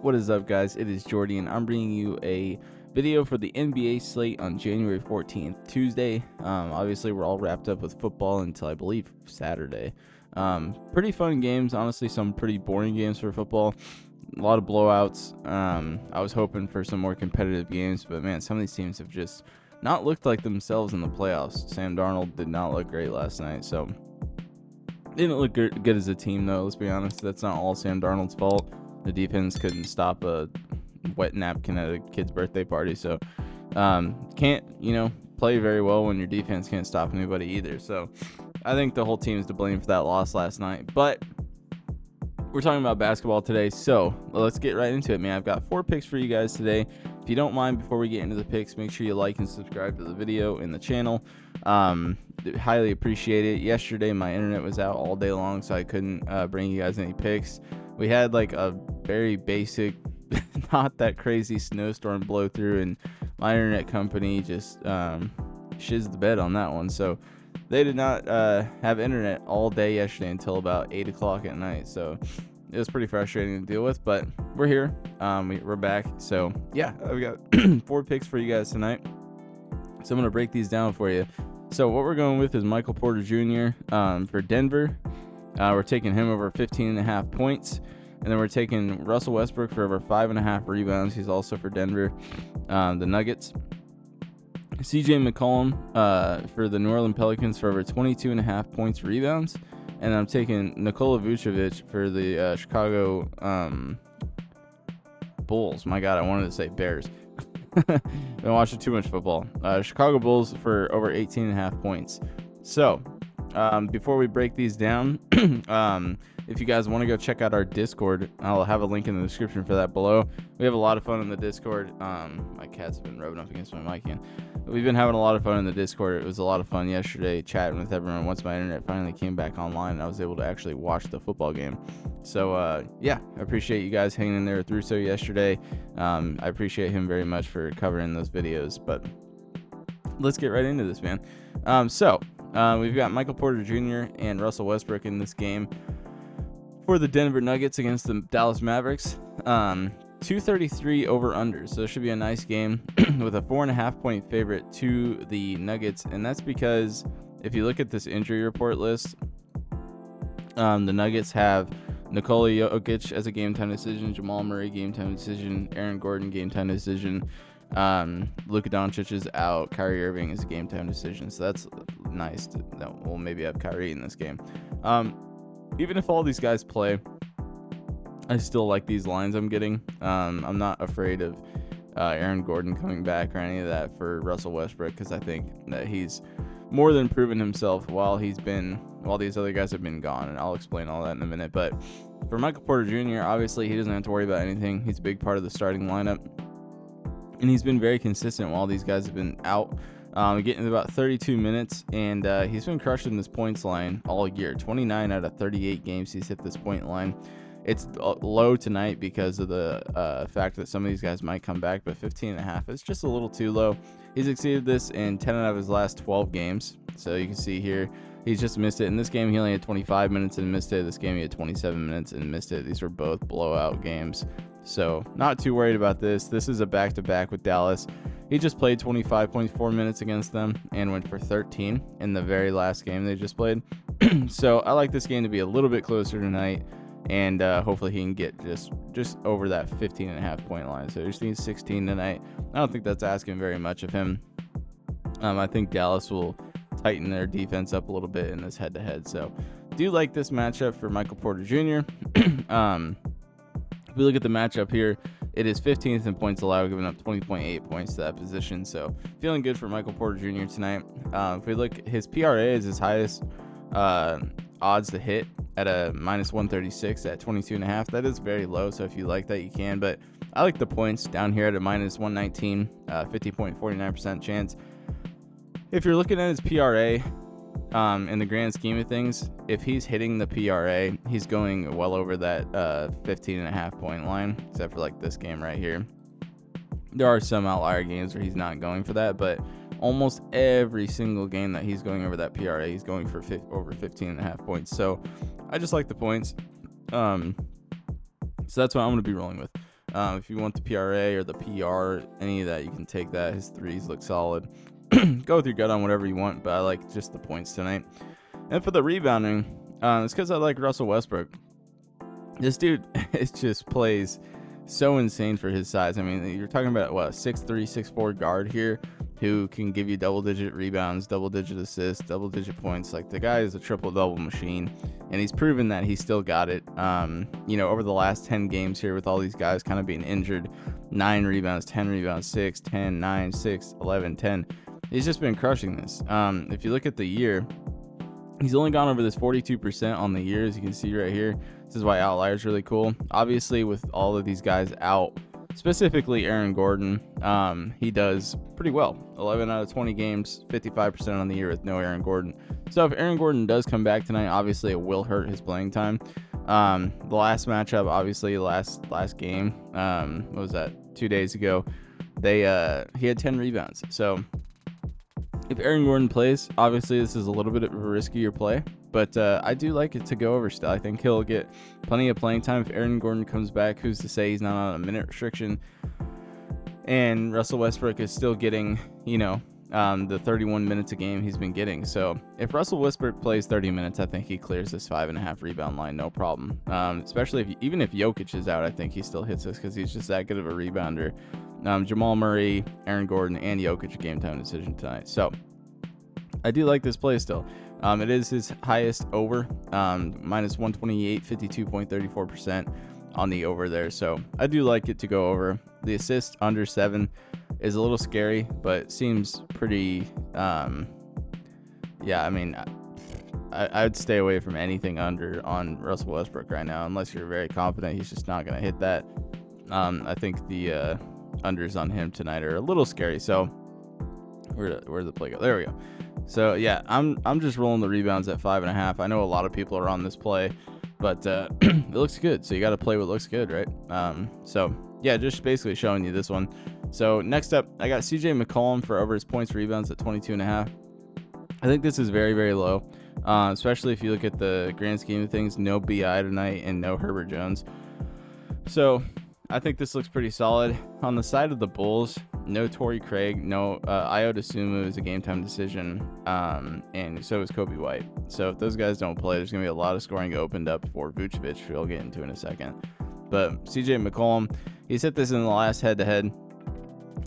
What is up, guys? It is Jordy, and I'm bringing you a video for the NBA slate on January 14th, Tuesday. Obviously, we're all wrapped up with football until I believe Saturday. Pretty fun games, honestly. Some pretty boring games for football. A lot of blowouts. I was hoping for some more competitive games, but man, some of these teams have just not looked like themselves in the playoffs. Sam Darnold did not look great last night, so didn't look good as a team, though. Let's be honest. That's not all Sam Darnold's fault. The defense couldn't stop a wet napkin at a kid's birthday party, so can't play very well when your defense can't stop anybody either. So I think the whole team is to blame for that loss last night. But we're talking about basketball today, so let's get right into it, man. I've got 4 picks for you guys today. If you don't mind, before we get into the picks, make sure you like and subscribe to the video and the channel. Highly appreciate it. Yesterday, my internet was out all day long, so I couldn't bring you guys any picks. We had like a very basic, not that crazy snowstorm blow through, and my internet company just shizzed the bed on that one. So they did not have internet all day yesterday until about 8 o'clock at night. So it was pretty frustrating to deal with, but we're here. We're back. So yeah, I've got 4 picks for you guys tonight. So I'm going to break these down for you. So what we're going with is Michael Porter Jr. For Denver. We're taking him over 15.5 points. And then we're taking Russell Westbrook for over 5.5 rebounds. He's also for Denver. The Nuggets. CJ McCollum for the New Orleans Pelicans for over 22.5 points rebounds. And I'm taking Nikola Vucevic for the Chicago Bulls. My God, I wanted to say Bears. Been watching too much football. Chicago Bulls for over 18.5 points. So before we break these down, if you guys want to go check out our Discord, I'll have a link in the description for that below. We have a lot of fun in the Discord. My cat's been rubbing up against my mic again. We've been having a lot of fun in the Discord. It was a lot of fun yesterday chatting with everyone. Once my internet finally came back online, I was able to actually watch the football game. So yeah, I appreciate you guys hanging in there with Russo yesterday. I appreciate him very much for covering those videos. But let's get right into this, man. We've got Michael Porter Jr. and Russell Westbrook in this game for the Denver Nuggets against the Dallas Mavericks. 233 over under, so it should be a nice game with a 4.5 point favorite to the Nuggets. And that's because if you look at this injury report list, the Nuggets have Nikola Jokic as a game time decision, Jamal Murray game time decision, Aaron Gordon game time decision, Luka Doncic is out, Kyrie Irving is a game time decision. So that's nice that we'll maybe have Kyrie in this game. Even if all these guys play, I still like these lines I'm getting. I'm not afraid of Aaron Gordon coming back or any of that for Russell Westbrook, because I think that he's more than proven himself while these other guys have been gone, and I'll explain all that in a minute. But for Michael Porter Jr., obviously he doesn't have to worry about anything. He's a big part of the starting lineup, and he's been very consistent while these guys have been out. Getting about 32 minutes, and he's been crushing this points line all year. 29 out of 38 games he's hit this point line. It's low tonight because of the fact that some of these guys might come back, but 15.5 is just a little too low. He's exceeded this in 10 out of his last 12 games. So you can see here, he's just missed it. In this game, he only had 25 minutes and missed it. This game, he had 27 minutes and missed it. These were both blowout games. So not too worried about this. This is a back-to-back with Dallas. He just played 25.4 minutes against them and went for 13 in the very last game they just played. So I like this game to be a little bit closer tonight, and hopefully he can get just over that 15.5 point line. So he just needs 16 tonight. I don't think that's asking very much of him. I think Dallas will tighten their defense up a little bit in this head-to-head. So do like this matchup for Michael Porter Jr. If we look at the matchup here, it is 15th in points allowed, giving up 20.8 points to that position. So feeling good for Michael Porter Jr. tonight. If we look, his PRA is his highest odds to hit at a minus 136 at 22.5. That is very low, so if you like that, you can. But I like the points down here at a minus 119, 50.49% chance. If you're looking at his PRA, in the grand scheme of things, if he's hitting the PRA, he's going well over that 15.5 point line, except for like this game right here. There are some outlier games where he's not going for that, but almost every single game that he's going over that PRA, he's going for over 15.5 points. So I just like the points. So that's what I'm going to be rolling with. If you want the PRA or the PR, any of that, you can take that. His threes look solid. Go with your gut on whatever you want, but I like just the points tonight. And for the rebounding, it's because I like Russell Westbrook. This dude, it just plays so insane for his size. I mean, you're talking about what, 6'3", 6'4" guard here who can give you double-digit rebounds, double-digit assists, double-digit points. Like, the guy is a triple-double machine, and he's proven that he still got it. Over the last 10 games here with all these guys kind of being injured, 9 rebounds, 10 rebounds, 6, 10, 9, 6, 11, 10. He's just been crushing this. If you look at the year, he's only gone over this 42% on the year, as you can see right here. This is why Outlier is really cool. Obviously, with all of these guys out, specifically Aaron Gordon, he does pretty well. 11 out of 20 games, 55% on the year with no Aaron Gordon. So if Aaron Gordon does come back tonight, obviously it will hurt his playing time. The last matchup, obviously last game, what was that? 2 days ago, he had 10 rebounds. So if Aaron Gordon plays, obviously this is a little bit of a riskier play, but I do like it to go over still. I think he'll get plenty of playing time. If Aaron Gordon comes back, who's to say he's not on a minute restriction? And Russell Westbrook is still getting, the 31 minutes a game he's been getting. So if Russell Westbrook plays 30 minutes, I think he clears this 5.5 rebound line, no problem. Especially even if Jokic is out, I think he still hits this because he's just that good of a rebounder. Jamal Murray, Aaron Gordon, and Jokic a game time decision tonight. So I do like this play still. It is his highest over, minus 128, 52.34% on the over there. So I do like it to go over. The assist under 7 is a little scary, but seems pretty, I'd stay away from anything under on Russell Westbrook right now, unless you're very confident he's just not going to hit that. I think the unders on him tonight are a little scary. So where'd the play go? There we go. So yeah, I'm just rolling the rebounds at 5.5. I know a lot of people are on this play, but it looks good. So you got to play what looks good, right? So yeah, just basically showing you this one. So next up, I got CJ McCollum for over his points rebounds at 22.5. I think this is very, very low, especially if you look at the grand scheme of things. No BI tonight and no Herbert Jones. So I think this looks pretty solid. On the side of the Bulls, no Torrey Craig, no Ayo Dosunmu is a game time decision, and so is Kobe White. So if those guys don't play, there's going to be a lot of scoring opened up for Vucevic, who I'll get into in a second. But CJ McCollum, he's hit this in the last head-to-head.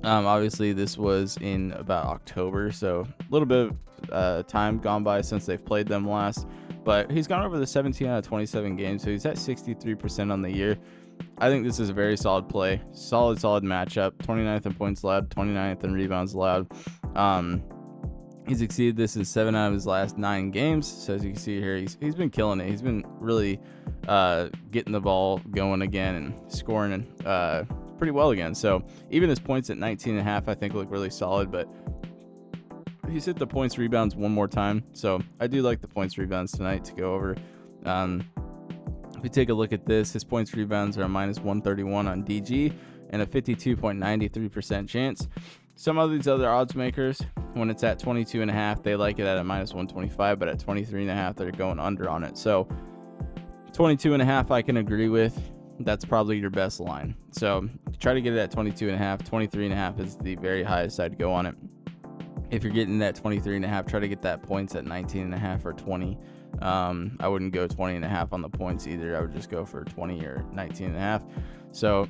Obviously, this was in about October, so a little bit of time gone by since they've played them last. But he's gone over the 17 out of 27 games, so he's at 63% on the year. I think this is a very solid play. Solid matchup. 29th in points allowed, 29th in rebounds allowed. He's exceeded this in 7 out of his last 9 games. So as you can see here, he's been killing it. He's been really getting the ball going again and scoring pretty well again. So even his points at 19.5, I think look really solid. But he's hit the points rebounds one more time. So I do like the points rebounds tonight to go over. If we take a look at this, his points rebounds are a minus 131 on DG and a 52.93% chance. Some of these other odds makers, when it's at 22.5, they like it at a minus 125, but at 23.5, they're going under on it. So 22.5, I can agree with. That's probably your best line. So try to get it at 22.5. 23.5 is the very highest I'd go on it. If you're getting that 23.5, try to get that points at 19.5 or 20. I wouldn't go 20.5 on the points either. I would just go for 20 or 19.5. So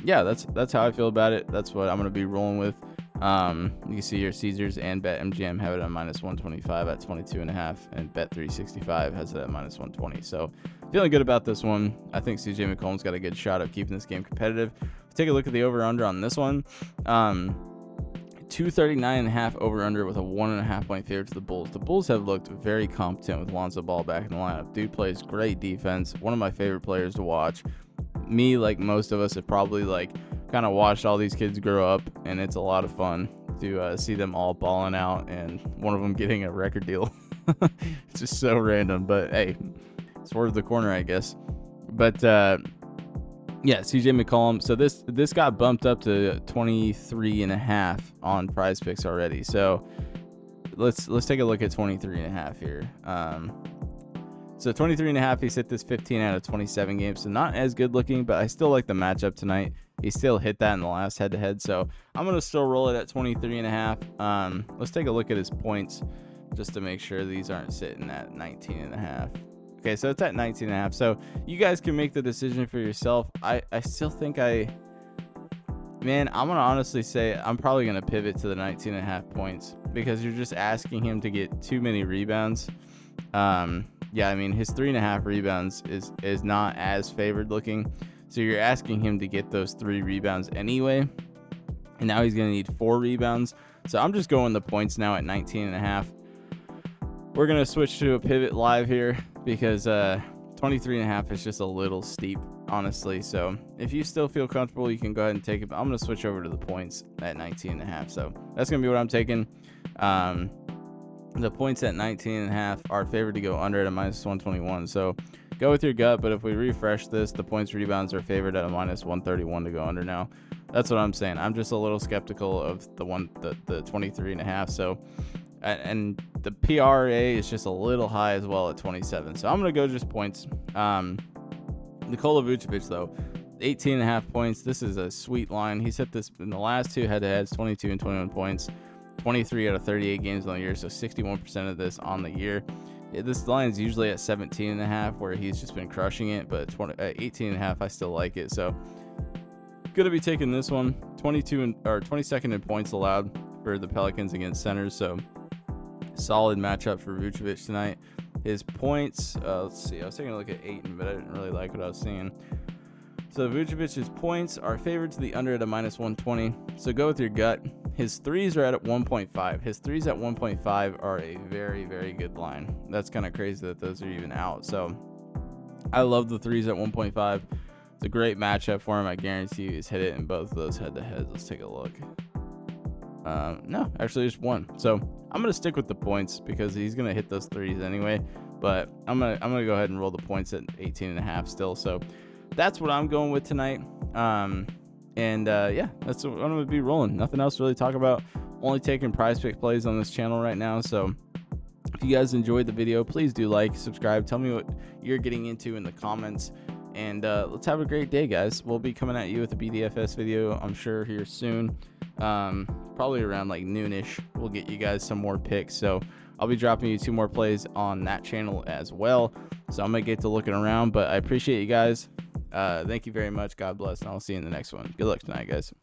yeah, that's how I feel about it. That's what I'm going to be rolling with. You can see here Caesars and BetMGM have it at minus 125 at 22.5, and Bet365 has it at minus 120. So feeling good about this one. I think CJ McCollum's got a good shot at keeping this game competitive. Take a look at the over-under on this one. 239.5 over-under with a 1.5 point favorite to the Bulls. The Bulls have looked very competent with Lonzo Ball back in the lineup. Dude plays great defense. One of my favorite players to watch. Me, like most of us, have probably kind of watched all these kids grow up, and it's a lot of fun to see them all balling out and one of them getting a record deal. It's just so random, but hey, it's worth the corner, I guess. But yeah, CJ McCollum. So this got bumped up to 23.5 on Prize Picks already. So let's take a look at 23.5 here. So 23.5, he's hit this 15 out of 27 games. So not as good looking, but I still like the matchup tonight. He still hit that in the last head-to-head. So I'm going to still roll it at 23.5. Let's take a look at his points just to make sure these aren't sitting at 19.5. Okay, so it's at 19.5. So you guys can make the decision for yourself. I still think man, I'm going to honestly say I'm probably going to pivot to the 19.5 points because you're just asking him to get too many rebounds. Yeah, I mean, his 3.5 rebounds is not as favored looking. So you're asking him to get those 3 rebounds anyway. And now he's going to need 4 rebounds. So I'm just going the points now at 19.5. We're going to switch to a pivot live here because 23.5 is just a little steep, honestly. So if you still feel comfortable, you can go ahead and take it. But I'm going to switch over to the points at 19.5. So that's going to be what I'm taking. The points at 19.5 are favored to go under at a -121. So go with your gut. But if we refresh this, the points rebounds are favored at a -131 to go under now. That's what I'm saying. I'm just a little skeptical of the 23.5. So, and the PRA is just a little high as well at 27. So I'm going to go just points. Nikola Vucevic, though, 18.5 points. This is a sweet line. He's hit this in the last 2 head-to-heads, 22 and 21 points. 23 out of 38 games on the year, so 61% of this on the year. This line is usually at 17.5, where he's just been crushing it, but 18.5, I still like it. So, gonna be taking this one. 22nd in points allowed for the Pelicans against centers, so solid matchup for Vucevic tonight. His points, let's see, I was taking a look at Ayton, but I didn't really like what I was seeing. So Vucevic's points are favored to the under at a -120. So go with your gut. His threes are at 1.5. His threes at 1.5 are a very, very good line. That's kind of crazy that those are even out. So I love the threes at 1.5. It's a great matchup for him. I guarantee you he's hit it in both of those head-to-heads. Let's take a look. No, actually just one. So I'm gonna stick with the points because he's gonna hit those threes anyway. But I'm gonna go ahead and roll the points at 18.5 still. So that's what I'm going with tonight. Yeah, that's what I'm gonna be rolling. Nothing else to really talk about. Only taking prize pick plays on this channel right now. So if you guys enjoyed the video, please do like, subscribe, tell me what you're getting into in the comments, and let's have a great day, guys. We'll be coming at you with a BDFS video, I'm sure, here soon. Probably around like noonish. We'll get you guys some more picks. So I'll be dropping you 2 more plays on that channel as well. So I'm gonna get to looking around, but I appreciate you guys. Thank you very much. God bless, and I'll see you in the next one. Good luck tonight, guys.